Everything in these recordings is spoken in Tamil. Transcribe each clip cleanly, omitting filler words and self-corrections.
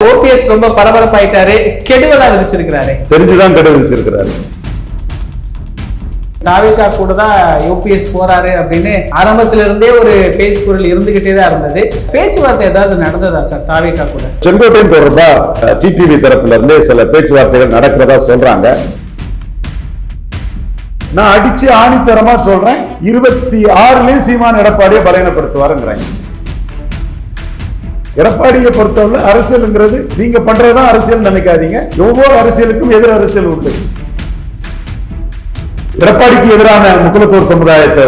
ஓபிஎஸ் ரொம்ப பரபரப்பாயிட்டாரு, கெடுவலா விதிச்சிருக்கிறாரு. தெரிஞ்சுதான் கெடு விதிச்சிருக்கிறாரு. தாவேகா கூட தான் ஓபிஎஸ் போறாரு அப்படின்னு ஆரம்பத்துல இருந்தே ஒரு பேச்சு குரல் இருந்துகிட்டே தான் இருந்தது. பேச்சுவார்த்தை ஏதாவது நடந்ததா சார் தாவேகா கூட? செங்கோட்டையன் தொடர்பா டிடிவி தரப்புல இருந்து சில பேச்சுவார்த்தைகள் நடக்கிறதா சொல்றாங்க. நான் அடிச்சு ஆணித்தரமா சொல்றேன், 26லயும் சீமான் எடப்பாடியை பலவீனப்படுத்துவாருங்கிறேன். எடப்பாடியை பொறுத்தவரை அரசியல்ங்கிறது நீங்க பண்றதுதான் அரசியல் நினைக்காதீங்க. ஒவ்வொரு அரசியலுக்கும் எதிர் அரசியல் உண்டு. எடப்பாடிக்கு எதிரான முக்குலத்தோர் சமுதாயத்தை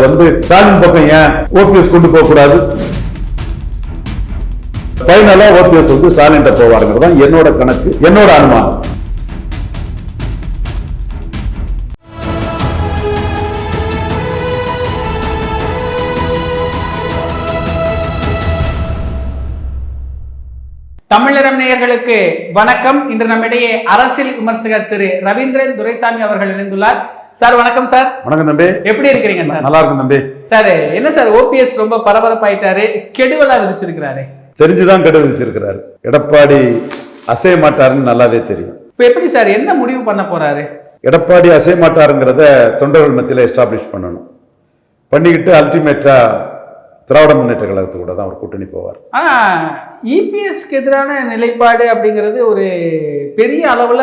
ஸ்டாலின் பக்கம் ஏன் ஓபிஎஸ் கொண்டு போக கூடாது? ஃபைனலா ஓபிஎஸ் ஸ்டாலின் போவாருங்கிறது என்னோட கணக்கு, என்னோட அனுமானம். தமிழரம் நேயர்களுக்கு வணக்கம். இன்று நம்மிடையே அரசியல் விமர்சகர் திரு ரவீந்திரன் துரைசாமி அவர்கள் இணைந்துள்ளார். சார் வணக்கம். சார் வணக்கம் தம்பி. எப்படி இருக்கிறீங்க சார்? நல்லா இருக்கும் தம்பி. சார் என்ன சார் ஓபிஎஸ் ரொம்ப பரபரப்பாயிட்டாரு, கெடுவலா விதிச்சிருக்கிறாரு? தெரிஞ்சுதான் கெடு விதிச்சிருக்கிறாரு. எடப்பாடி அசைய மாட்டாருன்னு நல்லாவே தெரியும். இப்ப எப்படி சார் என்ன முடிவு பண்ண போறாரு? எடப்பாடி அசைய மாட்டாருங்கிறத தொண்டர்கள் மத்தியில் எஸ்டாப்ளிஷ் பண்ணணும். பண்ணிக்கிட்டு அல்டிமேட்டா திராவிட முன்னேற்ற கழகத்து கூட தான் அவர் கூட்டணி போவார். ஆனா இபிஎஸ்க்கு எதிரான நிலைப்பாடு அப்படிங்கிறது ஒரு பெரிய அளவுல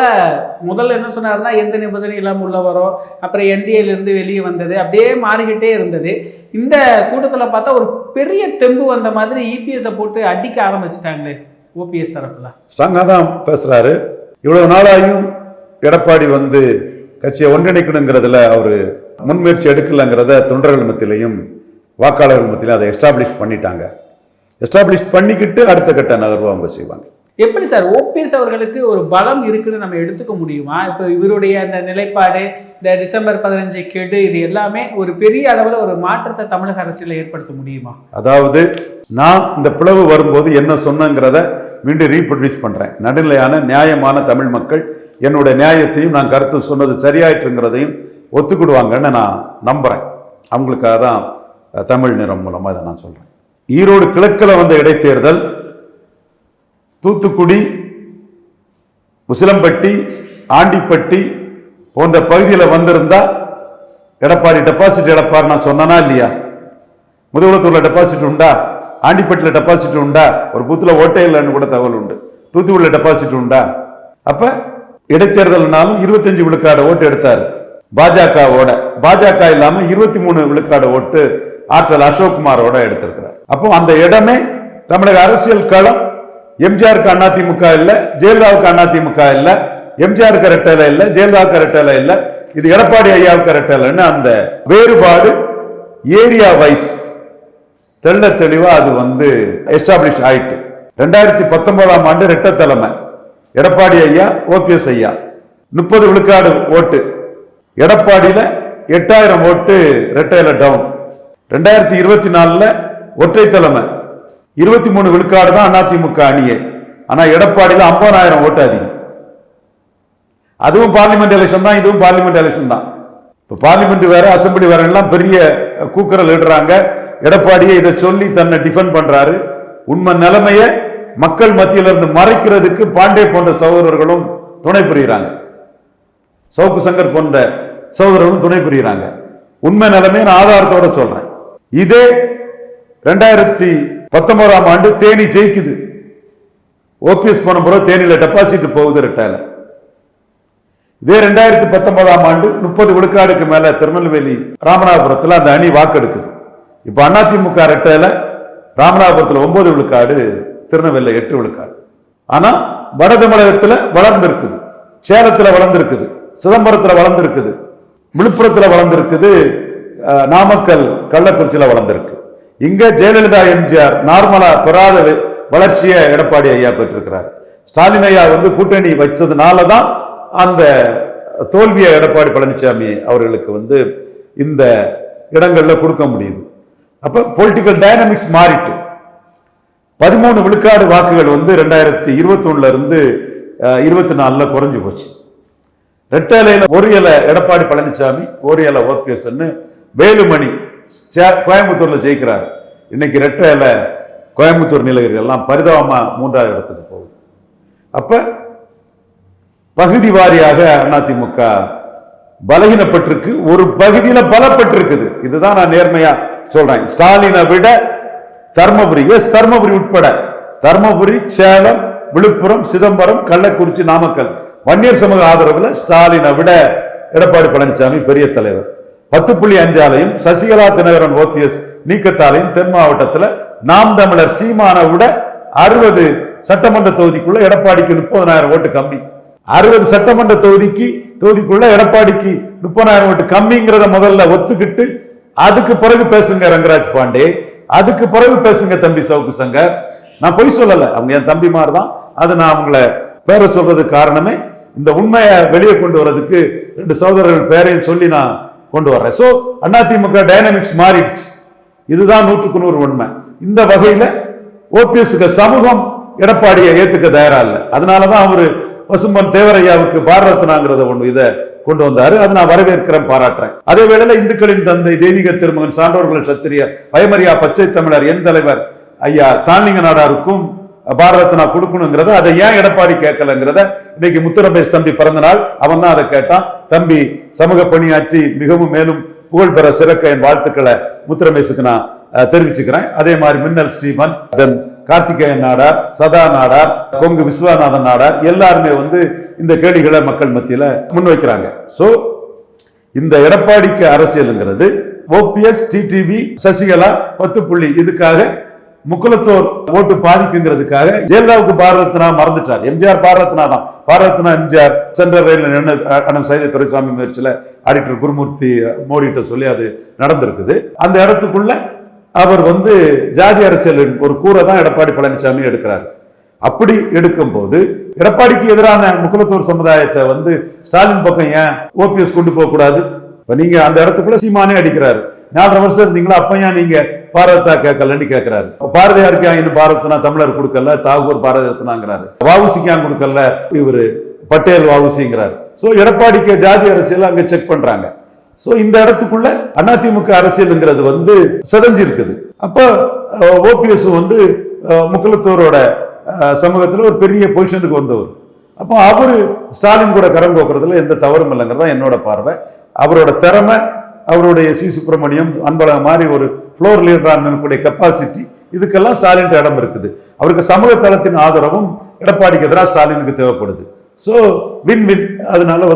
முதல்ல என்ன சொன்னாருன்னா எந்த நிபந்தனை இல்லாமல் உள்ள வரும், அப்புறம் என்டிஏல இருந்து வெளியே வந்தது, அப்படியே மாறிக்கிட்டே இருந்தது. இந்த கூட்டத்தில் பார்த்தா ஒரு பெரிய தெம்பு வந்த மாதிரி இபிஎஸ் போட்டு அடிக்க ஆரம்பிச்சிட்டாங்களே ஓபிஎஸ் தரப்புல. ஸ்ட்ராங்கா தான் பேசுறாரு. இவ்வளவு நாளாயும் எடப்பாடி கட்சியை ஒன்றிணைக்கணுங்கிறதுல அவரு முன்முயற்சி எடுக்கலங்கிறத தொண்டர்கள் மத்தியிலையும் வாக்காளர்கள் மத்தியிலும் அதை எஸ்டாப்ளிஷ் பண்ணிட்டாங்க. எஸ்டாப்ளிஷ் பண்ணிக்கிட்டு அடுத்த கட்ட நகர்வு அவங்க செய்வாங்க. எப்படி சார் ஓபிஎஸ் அவர்களுக்கு ஒரு பலம் இருக்குன்னு நம்ம எடுத்துக்க முடியுமா? இப்போ இவருடைய அந்த நிலைப்பாடு, இந்த டிசம்பர் 15 கெடு, இது எல்லாமே ஒரு பெரிய அளவில் ஒரு மாற்றத்தை தமிழக அரசியலில் ஏற்படுத்த முடியுமா? அதாவது நான் இந்த பிளவு வரும்போது என்ன சொன்னங்கிறத மீண்டும் ரீப்ரொடியூஸ் பண்றேன். நடுநிலையான நியாயமான தமிழ் மக்கள் என்னோட நியாயத்தையும் நான் கருத்து சொன்னது சரியாயிட்டுங்கிறதையும் ஒத்துக்கிடுவாங்கன்னு நான் நம்புறேன். அவங்களுக்காக தான் தமிழ் நிறம் மூலமா இதை நான் சொல்றேன். ஈரோடு கிழக்கில் வந்த இடைத்தேர்தல், தூத்துக்குடி, உசிலம்பட்டி, ஆண்டிப்பட்டி போன்ற பகுதியில் வந்திருந்தா எடப்பாடி டெபாசிட் எடுப்பார் நான் சொன்னா இல்லையா? முதுகுளத்தூர்ல டெபாசிட் உண்டா? ஆண்டிப்பட்டியில் டெபாசிட் உண்டா? ஒரு பூத்துல ஓட்டே இல்லைன்னு கூட தகவல் உண்டு. தூத்துக்குடியில் டெபாசிட் உண்டா? அப்ப இடைத்தேர்தல்னாலும் 25 விழுக்காடு ஓட்டு எடுத்தார் பாஜகவோட. பாஜக இல்லாம 23 விழுக்காடு ஓட்டு ஆற்றல் அசோக்குமாரோட எடுத்திருக்கிறார். அப்போ அந்த இடமே தமிழக அரசியல் களம் எம்ஜிஆருக்கு அதிமுக இல்ல, ஜெயலலிதாவுக்கு அதிமுக இல்ல, எம்ஜிஆருக்கு ரெட்டல இல்ல, ஜெயலலிதாவுக்கு ரெட்டல இல்ல, இது எடப்பாடி ஐயாவுக்கு ரெட்டலன்னு அந்த வேறுபாடு ஏரியா வைஸ் தெள்ள தெளிவா அது எஸ்டாப்ளிஷ் ஆயிட்டு. 2019ஆம் ஆண்டு ரெட்ட தலைமை எடப்பாடி ஐயா, ஓபிஎஸ் ஐயா 30 விழுக்காடு ஓட்டு, எடப்பாடியில 8000 ஓட்டு ரெட்டையில டவுன். 2024 ஒற்றை தலைமை 23 விழுக்காடு தான் அதிமுக அணியே. ஆனா எடப்பாடியில 50,000 ஓட்டு அதிகம். அதுவும் பார்லிமெண்ட் எலெக்ஷன் தான், இதுவும் பார்லிமெண்ட் எலெக்ஷன் தான். இப்ப பார்லிமெண்ட் வேற, அசம்பிளி வேற எல்லாம் பெரிய கூக்குரல் இடுறாங்க. எடப்பாடியை இதை சொல்லி தன்னை டிஃபெண்ட் பண்றாரு. உண்மை நிலைமைய மக்கள் மத்தியில இருந்து மறைக்கிறதுக்கு பாண்டே போன்ற சகோதரர்களும் துணை புரிகிறாங்க. சவுக்கு சங்கர் போன்ற சகோதரர்களும் துணை புரிகிறாங்க. உண்மை நிலைமையை நான் ஆதாரத்தோட சொல்றேன். இதே 2019ஆம் ஆண்டு தேனி ஜெயிக்குது. ஓபிஎஸ் போன பிறகு தேனியில டெபாசிட் போகுது ரெட்டையில. இதே 2019ஆம் ஆண்டு 30 விழுக்காடுக்கு மேல திருநெல்வேலி, ராமநாதபுரத்தில் அந்த அணி வாக்கெடுக்குது. இப்ப அதிமுக ரெட்டையில ராமநாதபுரத்தில் 9 விழுக்காடு, திருநெல்வேலியில் 8 விழுக்காடு. ஆனா வட தமிழகத்தில் வளர்ந்திருக்குது, சேலத்தில் வளர்ந்திருக்குது, சிதம்பரத்தில் வளர்ந்திருக்குது, விழுப்புரத்தில் வளர்ந்திருக்குது, நாமக்கல், கள்ளக்குறிச்சியில் வளர்ந்திருக்கு. இங்க ஜெயலலிதா, எம்ஜிஆர் நார்மலா பெறாத வளர்ச்சியை எடப்பாடி ஐயா பெற்றிருக்கிறார். ஸ்டாலின் ஐயா கூட்டணி வச்சதுனாலதான் அந்த தோல்வியை எடப்பாடி பழனிசாமி அவர்களுக்கு இந்த இடங்கள்ல கொடுக்க முடியுது. அப்ப பொலிட்டிக்கல் டைனமிக்ஸ் மாறிட்டு 13 விழுக்காடு வாக்குகள் 2021 இருந்து 24 குறைஞ்சு போச்சு. ரெட்டலையில ஒரு இலை எடப்பாடி பழனிசாமி, ஒரு இலை ஓபிஎஸ், வேலுமணி கோயம்புத்தூர்ல ஜெயிக்கிறார். இன்னைக்கு ரெட்டை இலை கோயம்புத்தூர், நீலகிரி எல்லாம் பரிதாபமா 3வது இடத்துக்கு போகுது. அப்ப பகுதி வாரியாக அதிமுக பலகீனப்பட்டிருக்கு, ஒரு பகுதியில பலப்பட்டிருக்குது. இதுதான் நான் நேர்மையா சொல்றேன். ஸ்டாலினை விட தர்மபுரி, தர்மபுரி உட்பட தர்மபுரி, சேலம், விழுப்புரம், சிதம்பரம், கள்ளக்குறிச்சி, நாமக்கல் வன்னியர் சமூக ஆதரவுல ஸ்டாலினை விட எடப்பாடி பழனிசாமி பெரிய தலைவர். 10.5 ஆலையும் சசிகலா தினகரன் ஓபிஎஸ் நீக்கத்தாலையும் தென் மாவட்டத்தில் நாம் தமிழர் சீமானை விட 60 சட்டமன்ற தொகுதிக்குள்ள எடப்பாடிக்கு 30,000 ஓட்டு கம்மி. 60 சட்டமன்ற தொகுதிக்குள்ள எடப்பாடிக்கு 30,000 ஓட்டு கம்மிங்கிறத முதல்ல ஒத்துக்கிட்டு அதுக்கு பிறகு பேசுங்க ரங்கராஜ் பாண்டே, அதுக்கு பிறகு பேசுங்க தம்பி சவுக்கு சங்கர். நான் பொய் சொல்லல, அவங்க என் தம்பிமார் தான். அது நான் அவங்கள பேரை சொல்றதுக்கு காரணமே இந்த உண்மையை வெளியே கொண்டு வர்றதுக்கு 2 சகோதரர்கள் பேரையும் சொல்லி நான் கொண்டு வர்றேன். சோ அதிமுக டைனமிக்ஸ் மாறிடுச்சு. இதுதான் 100% உண்மை. இந்த வகையில ஓபிஎஸ்க்கு சமூகம் எடப்பாடியை ஏத்துக்க தயாரா இல்லை. அதனாலதான் அவரு பசும்பன் தேவரையாவுக்கு பாரத ரத்னாங்கிறத ஒண்ணு இதை கொண்டு வந்தாரு. அதை நான் வரவேற்கிறேன், பாராட்டுறேன். அதே வேளையில இந்துக்களின் தந்தை தெய்வீக திருமகன் சான்றோர்கள் சத்திரிய பயமரியா பச்சை தமிழர் என் தலைவர் ஐயா தானிங்க நாடாருக்கும் பாரத ரத்னா கொடுக்கணுங்கிறத அதை ஏன் எடப்பாடி கேட்கலங்கிறத இன்னைக்கு முத்துரமேஷ் தம்பி பிறந்த நாள், அவன் தான் அதை கேட்டான். தம்பி சமூக பணியாற்றி மிகவும் மேலும் புகழ் பெற சிறக்க என் வாழ்த்துக்களை முத்துரமேஷுக்கு நான் தெரிவிச்சுக்கிறேன். அதே மாதிரி மின்னல் ஸ்ரீமன், கார்த்திகேயன் நாடார், சதா நாடார், கொங்கு விஸ்வநாதன் நாடார் எல்லாருமே இந்த கேள்விகளை மக்கள் மத்தியில முன்வைக்கிறாங்க. சோ இந்த எடப்பாடிக்கு அரசியலுங்கிறது ஓபிஎஸ், டிடிவி, சசிகலா 10 இதுக்காக முக்குலத்தோர் ஓட்டு பாதிக்குங்கிறதுக்காக ஜெயலலிதாவுக்கு பாரத ரத்னா மறந்துட்டார். எம்ஜிஆர் பாரத ரத்னா தான். பாரத ரத்னா எம்ஜிஆர் சென்ட்ரல் ரயில் அண்ணன் சைதை துரைசாமி முயற்சியில ஆடிட்டர் குருமூர்த்தி மோடிட்ட சொல்லி அது நடந்திருக்குது. அந்த இடத்துக்குள்ள அவர் ஜாதி அரசியலின் ஒரு கூரை தான் எடப்பாடி பழனிசாமி எடுக்கிறார். அப்படி எடுக்கும் போது எடப்பாடிக்கு எதிரான முக்குலத்தோர் சமுதாயத்தை ஸ்டாலின் பக்கம் ஏன் ஓபிஎஸ் கொண்டு போக கூடாது? நீங்க அந்த இடத்துக்குள்ள சீமானே அடிக்கிறாரு. 4 வருஷம் இருந்தீங்களா, அப்ப ஏன் நீங்க பாரதா கேட்கலன்னு கேட்கிறாரு. பாரதியாருக்கு இன்னும் பாரத்னா தமிழர் கொடுக்கல, தாகூர் பாரத ரத்னாங்கிறாரு. வாவுசிக்கு கொடுக்கல, இவரு பட்டேல் வாவுசிங்கிறாரு. சோ எடப்பாடிக்கு ஜாதி அரசியல் அங்க செக் பண்றாங்க. சோ இந்த இடத்துக்குள்ள அதிமுக அரசியல்ங்கிறது செதஞ்சு இருக்குது. அப்ப ஓபிஎஸ் முக்குலத்தோரோட சமூகத்துல ஒரு பெரிய பொசிஷனுக்கு வந்தவர். அப்போ அவரு ஸ்டாலின் கூட கரம் கோக்குறதுல எந்த தவறும் இல்லைங்கிறதா என்னோட பார்வை. அவரோட திறமை, அவருடைய சி சுப்பிரமணியம், அன்பழகன் மாதிரி ஒரு ஃப்ளோர் லீடராக இருக்கக்கூடிய கெப்பாசிட்டி, இதுக்கெல்லாம் ஸ்டாலின் இடம் இருக்குது. அவருக்கு சமூக தளத்தின் ஆதரவும் எடப்பாடிக்கு எதிராக ஸ்டாலினுக்கு தேவைப்படுது. So win win. அதனால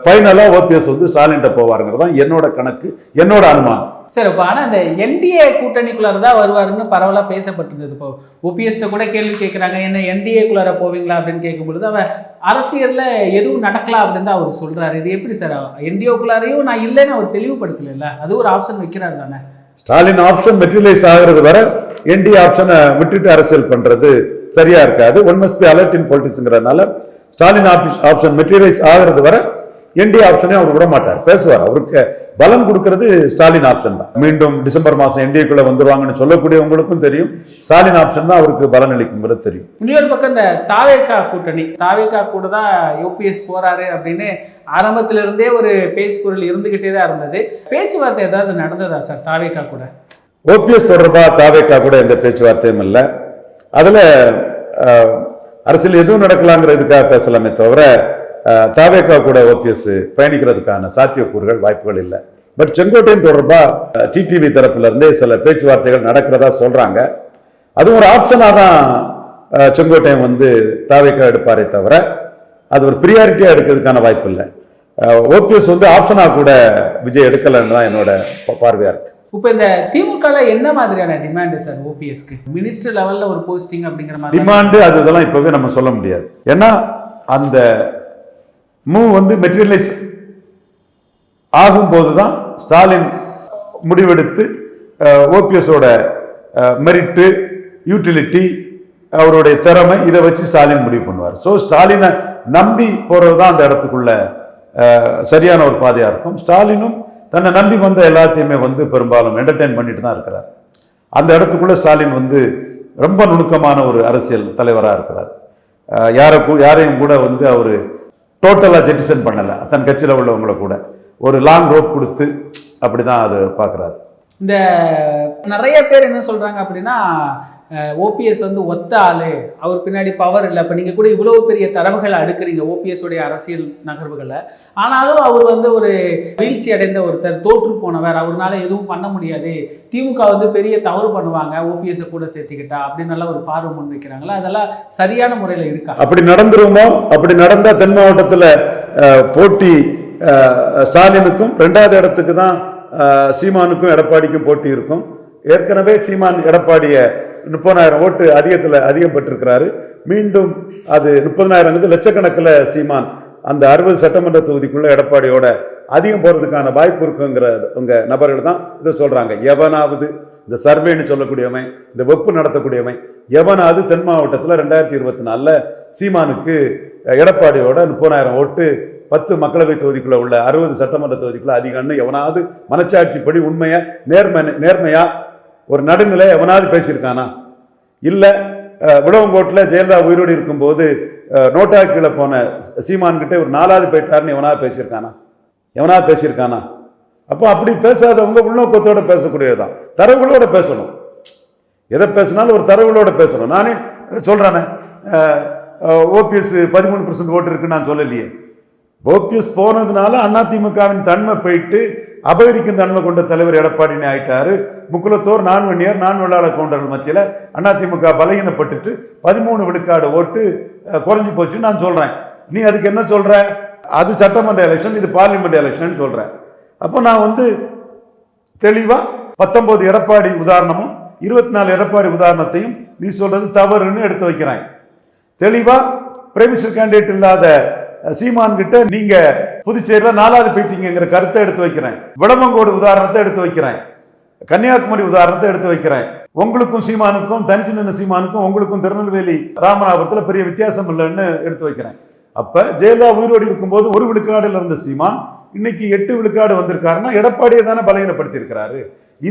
ஃபைனலா ஓபிஎஸ் ஸ்டாலின் போவாருங்கிறது தான் என்னோட கணக்கு, என்னோட அனுமானம். சார், இப்போ ஆனால் இந்த என்டிஏ கூட்டணிக்குள்ளார தான் வருவாருன்னு பரவலாக பேசப்பட்டிருந்தது. இப்போ ஓபிஎஸ்ட கூட கேள்வி கேட்குறாங்க, என்ன என்டிஏக்குள்ளார போவீங்களா அப்படின்னு கேட்கும்பொழுது அவர் அரசியலில் எதுவும் நடக்கலாம் அப்படின்னு தான் அவர் சொல்கிறாரு. இது எப்படி சார்? என்டிஏக்குள்ளாரையும் நான் இல்லைன்னு அவர் தெளிவுபடுத்தல, அது ஒரு ஆப்ஷன் வைக்கிறாரு தானே? ஸ்டாலின் ஆப்ஷன் மெட்டீரியலைஸ் ஆகிறது வரை என்டிஏ ஆப்ஷனை விட்டுட்டு அரசியல் பண்றது சரியா இருக்காது. One must be alert in பொலிட்டிக்ஸ்ங்கிறதுனால ஸ்டாலின் ஆப்ஷன் மெட்டீரியலைஸ் ஆகிறது வரை என்டிஏ ஆப்ஷனே அவர் விட மாட்டார், பேசுவார். அவருக்கு பலம் கொடுக்கிறது ஸ்டாலின் ஆப்ஷன் தான். மீண்டும் டிசம்பர் மாசம் என்டிஏக்குள்ள வந்துருவாங்கன்னு சொல்லக்கூடியவங்களுக்கும் தெரியும், ஸ்டாலின் ஆப்ஷன் தான் அவருக்கு பலன் அளிக்குங்கிறது தெரியும். இன்னொரு பக்கம் இந்த தாவேகா கூட்டணி, தாவேகா கூட தான் யூபிஎஸ் போறாரு அப்படின்னு ஆரம்பத்துல இருந்தே ஒரு பேச்சு குரல் இருந்துகிட்டே தான் இருந்தது. பேச்சுவார்த்தை ஏதாவது நடந்ததா சார் தாவேகா கூட? ஓபிஎஸ் தொடர்பா தாவேகா கூட எந்த பேச்சுவார்த்தையும் இல்லை. அதுல அரசியல் எதுவும் நடக்கலாங்கிறதுக்காக பேசலாமே தவிர தாவேகா கூட ஓபிஎஸ் பயணிக்கிறதுக்கான சாத்தியக்கூறுகள், வாய்ப்புகள் இல்லை. பட் செங்கோட்டையன் தொடர்பா டிடிவி தரப்புல இருந்தே சில பேச்சுவார்த்தைகள் நடக்கிறதா சொல்றாங்க. அது ஒரு ஆப்ஷனா தான் செங்கோட்டையன் தாவேகா எடுப்பாரே தவிர அது ஒரு பிரியாரிட்டியா எடுக்கிறதுக்கான வாய்ப்பு இல்லை. ஓபிஎஸ் ஆப்ஷனா கூட விஜய் எடுக்கலன்னு தான் என்னோட பார்வையா இருக்கு. இப்போ இந்த திமுக என்ன மாதிரியான டிமாண்ட் சார் ஓபிஎஸ்க்கு? மினிஸ்டர் லெவல்ல ஒரு போஸ்டிங் அப்படிங்கிற மாதிரி டிமாண்ட் அது இதெல்லாம் இப்பவே நம்ம சொல்ல முடியாது. ஏன்னா அந்த மூவ் மெட்டீரியலைஸ் ஆகும் போதுதான் ஸ்டாலின் முடிவெடுத்து ஓபிஎஸோட மெரிட்டு, யூட்டிலிட்டி, அவருடைய திறமை இதை வச்சு ஸ்டாலின் முடிவு பண்ணுவார். ஸோ ஸ்டாலினை நம்பி போறதுதான் அந்த இடத்துக்குள்ள சரியான ஒரு பாதையா இருக்கும். ஸ்டாலினும் தன்னை நம்பி வந்த எல்லாத்தையுமே பெரும்பாலும் என்டர்டெயின் பண்ணிட்டு தான் இருக்கிறார். அந்த இடத்துக்குள்ள ஸ்டாலின் ரொம்ப நுணுக்கமான ஒரு அரசியல் தலைவராக இருக்கிறார். யாரையும் கூட அவரு டோட்டலா ஜெட்டிசன் பண்ணல. தன் கட்சியில் உள்ளவங்களை கூட ஒரு லாங் ரோப் கொடுத்து அப்படிதான் அது பார்க்குறாரு. இந்த நிறைய பேர் என்ன சொல்றாங்க அப்படின்னா, ஓபிஎஸ் வந்து ஒத்த ஆளு, அவர் பின்னாடி பவர் இல்லை. இப்போ நீங்கள் கூட இவ்வளவு பெரிய தரவுகளை அடுக்குறீங்க ஓபிஎஸ் உடைய அரசியல் நகர்வுகளை. ஆனாலும் அவர் வந்து ஒரு வீழ்ச்சி அடைந்த ஒருத்தர், தோற்று போனவர், அவரால் எதுவும் பண்ண முடியாது, திமுக வந்து பெரிய தவறு பண்ணுவாங்க ஓபிஎஸ் கூட சேர்த்துக்கிட்டா அப்படின்னு எல்லாம் ஒரு பார்வை முன் வைக்கிறாங்களா? அதெல்லாம் சரியான முறையில் இருக்கா? அப்படி நடந்துருமோ? அப்படி நடந்தா தென் மாவட்டத்தில் போட்டி ஸ்டாலினுக்கும் 2வது இடத்துக்கு தான் சீமானுக்கும் எடப்பாடிக்கும் போட்டி இருக்கும். ஏற்கனவே சீமான் எடப்பாடியை 30,000 ஓட்டு அதிகம் பெற்றிருக்கிறாரு. மீண்டும் அது 30,000 லட்சக்கணக்கில் சீமான் அந்த 60 சட்டமன்ற தொகுதிக்குள்ள எடப்பாடியோட அதிகம் போறதுக்கான வாய்ப்பு இருக்குங்கிற உங்க நபர்கள் தான் இதை சொல்றாங்க. எவனாவது இந்த சர்வேன்னு சொல்லக்கூடியவன், இந்த வெப்பு நடத்தக்கூடியவன் எவனாவது தென் மாவட்டத்தில் 2024 சீமானுக்கு எடப்பாடியோட 30,000 ஓட்டு 10 மக்களவை தொகுதிக்குள்ள உள்ள 60 சட்டமன்ற தொகுதிக்குள்ள அதிகம்னு எவனாவது மனச்சாட்சிப்படி உண்மையா நேர்மையா ஒரு நடுநிலை எவனாவது பேசியிருக்கானா? இல்ல விளவங்கோட்டில் ஜெயலலிதா உயிரோடு இருக்கும்போது நோட்டா கீழே போன சீமான் கிட்டே ஒரு 4வது போயிட்டாருன்னு எவனாவது பேசியிருக்கானா? அப்போ அப்படி பேசாதவங்க உள்நோக்கத்தோட பேசக்கூடியதுதான், தரவுகளோட பேசணும். எதை பேசினாலும் ஒரு தரவுகளோட பேசணும். நானே சொல்றேனே, ஓபிஎஸ் 13% ஓட்டு இருக்குன்னு நான் சொல்லலையே. ஓபிஎஸ் போனதுனால அதிமுகவின் தன்மை போயிட்டு அபகரிக்கும் தன்மை கொண்ட தலைவர் எடப்பாடினே ஆயிட்டாரு. முக்குலத்தோர் நான் வெள்ளாள கவுண்டர்கள் மத்தியில் அதிமுக பலகீனப்பட்டுட்டு 13 விழுக்காடு ஓட்டு குறைஞ்சி போச்சுன்னு நான் சொல்றேன். நீ அதுக்கு என்ன சொல்ற? அது சட்டமன்ற எலெக்ஷன், இது பார்லிமெண்ட் எலெக்ஷன் சொல்றேன். அப்போ நான் வந்து தெளிவா 19 எடப்பாடி உதாரணமும் 24 எடப்பாடி உதாரணத்தையும் நீ சொல்றது தவறுன்னு எடுத்து வைக்கிறேன். தெளிவா பிரைமினிஸ்டர் கேண்டிடேட் இல்லாத சீமான் கிட்ட நீங்க புதுச்சேரியில் 4வது போயிட்டீங்கிற கருத்தை எடுத்து வைக்கிறேன். விளவங்கோடு உதாரணத்தை எடுத்து வைக்கிறேன். கன்னியாகுமரி உதாரணத்தை எடுத்து வைக்கிறேன். உங்களுக்கும் சீமானுக்கும், தனிச்சு நின்ற சீமானுக்கும் உங்களுக்கும் திருநெல்வேலி ராமநாதபுரத்தில் பெரிய வித்தியாசம் இல்லைன்னு எடுத்து வைக்கிறேன். அப்ப ஜெயலலிதா உயிரோடு இருக்கும்போது 1 விழுக்காடுல இருந்த சீமான் இன்னைக்கு 8 விழுக்காடு வந்திருக்காருன்னா எடப்பாடியை தானே பலகீனப்படுத்தி இருக்கிறாரு.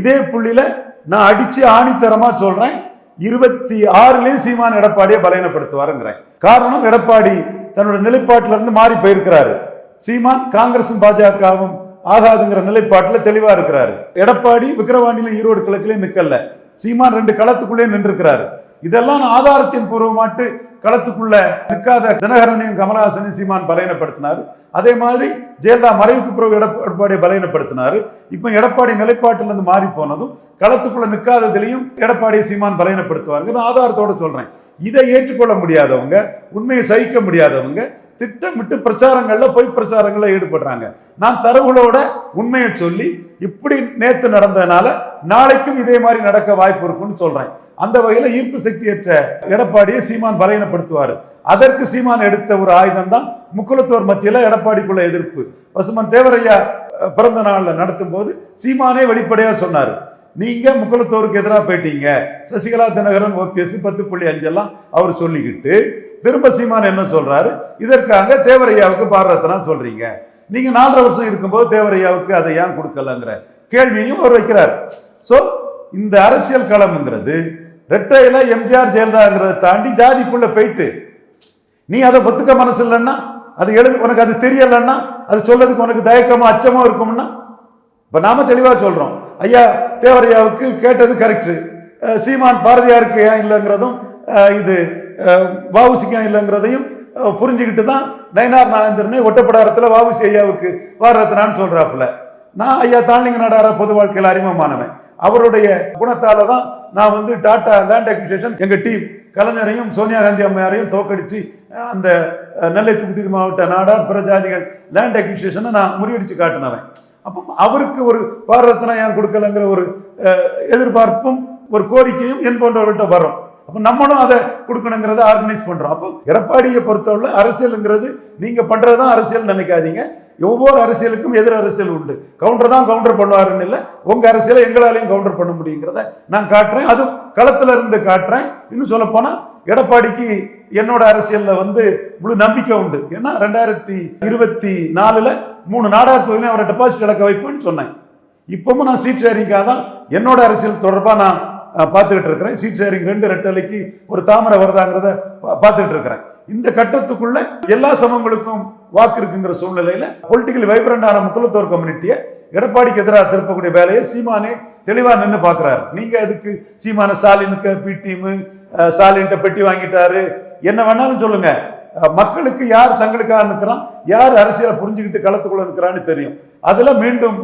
இதே புள்ளியில நான் அடிச்சு ஆணித்தரமா சொல்றேன், 26லயும் சீமான் எடப்பாடியை பலகீனப்படுத்துவாருங்கிறேன். காரணம், எடப்பாடி தன்னோட நிலைப்பாட்டில இருந்து மாறி போயிருக்கிறாரு. சீமான் காங்கிரசும் பாஜகவும் ஆகாதுங்கிற நிலைப்பாட்டில் தெளிவா இருக்கிறாரு. எடப்பாடி விக்கிரவாண்டியில ஈரோடு கிழக்குலயும் நிக்கல, சீமான் 2 களத்துக்குள்ளே நின்றுக்கிறாரு. இதெல்லாம் ஆதாரத்தின் பூர்வமாட்டு களத்துக்குள்ள நிற்காத தினகரனையும் கமலஹாசனையும் சீமான் பலகீனப்படுத்தினாரு. அதே மாதிரி ஜெயலலிதா மறைவுக்கு பிறகு எடப்பாடியை பலகீனப்படுத்தினாரு. இப்ப எடப்பாடி நிலைப்பாட்டிலிருந்து மாறி போனதும் களத்துக்குள்ள நிற்காததிலையும் எடப்பாடியை சீமான் பலகீனப்படுத்துவாங்க. ஆதாரத்தோட சொல்றேன். இதை ஏற்றுக்கொள்ள முடியாதவங்க, உண்மையை சகிக்க முடியாதவங்க திட்டமிட்டு பிரச்சாரங்கள்ல பொய் பிரச்சாரங்கள்ல ஈடுபடுறாங்க. நான் தரவுகளோட உண்மையை சொல்லி இப்படி நேத்து நடந்ததுனால நாளைக்கும் இதே மாதிரி நடக்க வாய்ப்பு இருக்குன்னு சொல்றேன். அந்த வகையில ஈர்ப்பு சக்தியற்ற எடப்பாடியை சீமான் பலகீனப்படுத்துவாரு. அதற்கு சீமான் எடுத்த ஒரு ஆயுதம் தான் முக்குலத்தோர் மத்தியில எடப்பாடிக்குள்ள எதிர்ப்பு. பசுமன் தேவரையா பிறந்த நாள்ல நடத்தும் போது சீமானே வெளிப்படையா சொன்னாரு, நீங்க முக்குலத்தோருக்கு எதிராக போயிட்டீங்க, சசிகலா தினகரன் ஓபிஎஸ் 10.5 எல்லாம் அவர் சொல்லிக்கிட்டு திரும்ப சீமான் என்ன சொல்றாரு, இதற்காக தேவரையாவுக்கு பாரதத்தினா சொல்றீங்க, நீங்க 4.5 வருஷம் இருக்கும்போது தேவரையாவுக்கு அதை ஏன் கொடுக்கலங்கிற கேள்வியையும் அவர் வைக்கிறார். சோ இந்த அரசியல் களம்ங்கிறது ரெட்டையில எம்ஜிஆர் ஜெயலலிதாங்கிறத தாண்டி ஜாதிக்குள்ள போயிட்டு நீ அதை ஒத்துக்க மனசு இல்லைன்னா, அது உனக்கு அது தெரியலன்னா, அது சொல்லதுக்கு உனக்கு தயக்கமா அச்சமா இருக்கும்னா, இப்ப நாம தெளிவா சொல்றோம், ஐயா தேவரையாவுக்கு கேட்டது கரெக்ட், சீமான் பாரதியாருக்கு ஏன் இல்லைங்கிறதும் இது வஉசிக்கு ஏன் இல்லைங்கிறதையும் புரிஞ்சுக்கிட்டு தான் நயினார் நாகேந்திரனை ஒட்டப்படாரத்தில் வஉசி ஐயாவுக்கு பாரதத்தினான்னு சொல்றாப்புல. நான் ஐயா தாழ்லிங்க நாடார பொது வாழ்க்கையில் அறிமுகமானவன். அவருடைய குணத்தால தான் நான் வந்து டாடா லேண்ட் அக்விசிஷன் எங்க டீம் கலைஞரையும் சோனியா காந்தி அம்மையாரையும் தோக்கடிச்சு அந்த நெல்லை தூத்துக்குடி மாவட்ட நாடார் பிரஜாதிகள் லேண்ட் அக்விசிஷனை நான் முறியடிச்சு காட்டினவன். அப்போ அவருக்கு ஒரு பாரதத்தினா ஏன் கொடுக்கலங்கிற ஒரு எதிர்பார்ப்பும் ஒரு கோரிக்கையும் என் போன்றவர்கிட்ட வரும். அப்போ நம்மளும் அதை கொடுக்கணுங்கிறத ஆர்கனைஸ் பண்றோம். அப்போ எடப்பாடியை பொறுத்தவரை அரசியலுங்கிறது நீங்க பண்றதுதான் அரசியல் நினைக்காதீங்க. ஒவ்வொரு அரசியலுக்கும் எதிர் அரசியல் உண்டு. கவுண்டர் தான் கவுண்டர் பண்ணுவாருன்னு இல்லை, உங்க அரசியலை எங்களாலையும் கவுண்டர் பண்ண முடியுங்கிறத நான் காட்டுறேன். அது களத்துல இருந்து காட்டுறேன். இன்னும் சொல்ல போனா எடப்பாடிக்கு என்னோட அரசியல்ல வந்து முழு நம்பிக்கை உண்டு. ஏன்னா 2024 3 நாடார் தொகுதியிலும் அவரை டெபாசிட் இழக்க வைப்பேன்னு சொன்னேன். இப்பவும் நான் சீட் ஷேரிங்காக தான் என்னோட அரசியல் தொடர்பாக நான் பார்த்துக்கிட்டு இருக்கிறேன். சீட் ஷேரிங் 2 ரெட்டலைக்கு ஒரு தாமரை வருதாங்கிறத பார்த்துக்கிட்டு இருக்கிறேன். இந்த கட்டத்துக்குள்ள எல்லா சமங்களுக்கும் வாக்கு இருக்குங்கிற சூழ்நிலையில பொலிட்டிக்கல் வைப்ரண்டான முக்குலத்தோர் கம்யூனிட்டியை எடப்பாடிக்கு எதிராக திருப்பக்கூடிய வேலையை சீமானே தெளிவா நின்று பாக்குறாரு. நீங்க அதுக்கு சீமான ஸ்டாலினுக்கு பி டீம் ஸ்டாலின்கிட்ட பெட்டி வாங்கிட்டாரு என்ன வேணாலும் சொல்லுங்க, மக்களுக்கு யார் தங்களுக்காக நிற்கிறான், யார் அரசியலை புரிஞ்சுக்கிட்டு களத்துக்குள்ள நிற்கிறான்னு தெரியும். அதுல மீண்டும்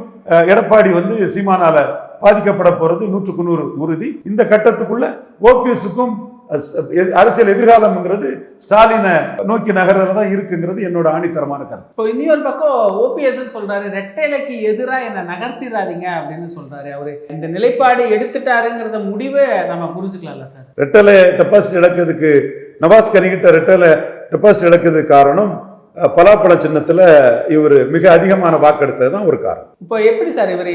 எடப்பாடி சீமானால பாதிக்கப்பட போறது 100% உறுதி. இந்த கட்டத்துக்குள்ள ஓபிஎஸ்க்கும் அரசியல் எதிர்காலம்ங்கிறது ஸ்டாலினை நோக்கி நகர்றதா இருக்குங்கிறது என்னோட ஆணித்தரமான கருத்து. இப்போ இன்னொரு பக்கம் ஓபிஎஸ் சொல்றாரு, ரெட்டைலைக்கு எதிராக என்ன நகர்த்திடாதீங்க அப்படின்னு சொல்றாரு. அவரு இந்த நிலைப்பாடு எடுத்துட்டாருங்கிறத முடிவை நம்ம புரிஞ்சுக்கலாம்ல சார்? ரெட்டலை டெபாசிட் இழக்கிறதுக்கு நவாஸ் கனிகிட்ட ரெட்டலை டெபாசிட் இழக்கிறதுக்கு காரணம் பலாப்பழ சின்னத்துல இவர் மிக அதிகமான வாக்கெடுத்தது தான் ஒரு காரணம். இப்போ எப்படி சார் இவர்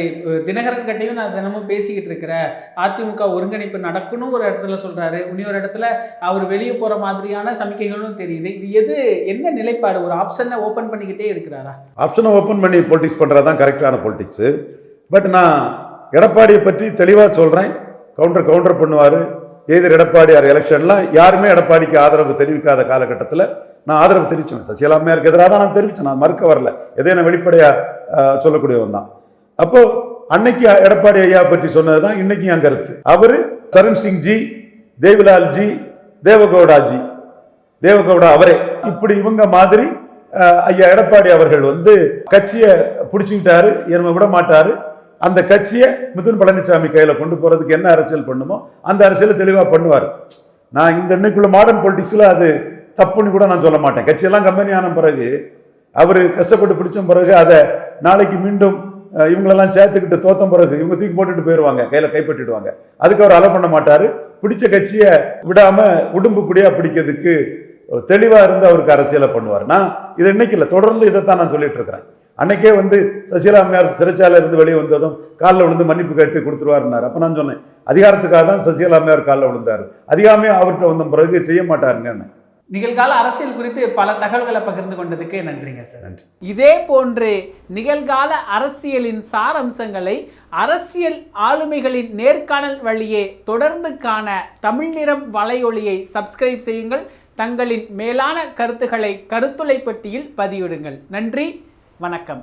தினகரன் கட்டையும் நான் தினமும் பேசிக்கிட்டு இருக்கிறேன், அதிமுக ஒருங்கிணைப்பு நடக்கணும் ஒரு இடத்துல சொல்றாரு, இன்னொரு இடத்துல அவர் வெளியே போற மாதிரியான சமிக்கைகளும் தெரியுது. இது எது என்ன நிலைப்பாடு? ஒரு ஆப்ஷனை ஓப்பன் பண்ணிக்கிட்டே இருக்கிறாரா? ஆப்ஷனை ஓப்பன் பண்ணி பொலிட்டிக்ஸ் பண்றதுதான் கரெக்டான பொலிட்டிக்ஸ். பட் நான் எடப்பாடியை பற்றி தெளிவா சொல்றேன். கவுண்டர் பண்ணுவாரு. எதிர் எடப்பாடி எலெக்ஷன்லாம் யாருமே எடப்பாடிக்கு ஆதரவு தெரிவிக்காத காலகட்டத்தில் நான் ஆதரவு தெரிவிச்சேன். சசிகலா அம்மையாருக்கு எதிராக தான் நான் தெரிவிச்சேன். நான் மறுக்க வரல, எதையும் நான் வெளிப்படையா சொல்லக்கூடியவன் தான். அப்போ அன்னைக்கு எடப்பாடி ஐயா பற்றி சொன்னதுதான் இன்னைக்கு என் கருத்து. அவரு சரண் சிங் ஜி, தேவிலால் ஜி, தேவகவுடா அவரே, இப்படி இவங்க மாதிரி ஐயா எடப்பாடி அவர்கள் கட்சியை பிடிச்சுக்கிட்டாரு, என்ன விட மாட்டாரு. அந்த கட்சியை மிதுன் பழனிசாமி கையில கொண்டு போறதுக்கு என்ன அரசியல் பண்ணுமோ அந்த அரசியலை தெளிவா பண்ணுவார். நான் இந்த இன்னைக்குள்ள மாடர்ன் பொலிட்டிக்ஸ்ல அது தப்புன்னு கூட நான் சொல்ல மாட்டேன். கட்சியெல்லாம் கம்பெனி ஆன பிறகு அவர் கஷ்டப்பட்டு பிடிச்ச பிறகு அதை நாளைக்கு மீண்டும் இவங்களெல்லாம் சேர்த்துக்கிட்டு தோத்த பிறகு இவங்க தூக்கி போட்டுட்டு போயிடுவாங்க, கையில கைப்பற்றிடுவாங்க. அதுக்கு அவர் அலை பண்ண மாட்டாரு. பிடிச்ச கட்சியை விடாம உடம்பு குடியா பிடிக்கிறதுக்கு தெளிவா இருந்து அவருக்கு அரசியலை பண்ணுவார். நான் இதை இன்னைக்கு இல்லை, தொடர்ந்து இதைத்தான் நான் சொல்லிட்டு இருக்கிறேன். அன்னைக்கே சசிகலா அம்மையார் சிறைச்சாலை இருந்து வெளியே வந்ததும் காலில் விழுந்து மன்னிப்பு கேட்டு கொடுத்துருவாருன்னாரு. அப்ப நான் சொன்னேன், அதிகாரத்துக்காக தான் சசிகலா அம்மையார் காலில் விழுந்தாரு, அதிகாரமே அவர்கிட்ட வந்த பிறகு செய்ய மாட்டாருங்கன்னு. நிகழ்கால அரசியல் குறித்து பல தகவல்களை பகிர்ந்து கொண்டதுக்கு நன்றிங்க சார். நன்றி. இதே போன்று நிகழ்கால அரசியலின் சாரம்சங்களை அரசியல் ஆளுமைகளின் நேர்காணல் வழியே தொடர்ந்து காண தமிழ் நிறம் வலையொலியை சப்ஸ்கிரைப் செய்யுங்கள். தங்களின் மேலான கருத்துக்களை கருத்துளை பெட்டியில் பதிவிடுங்கள். நன்றி, வணக்கம்.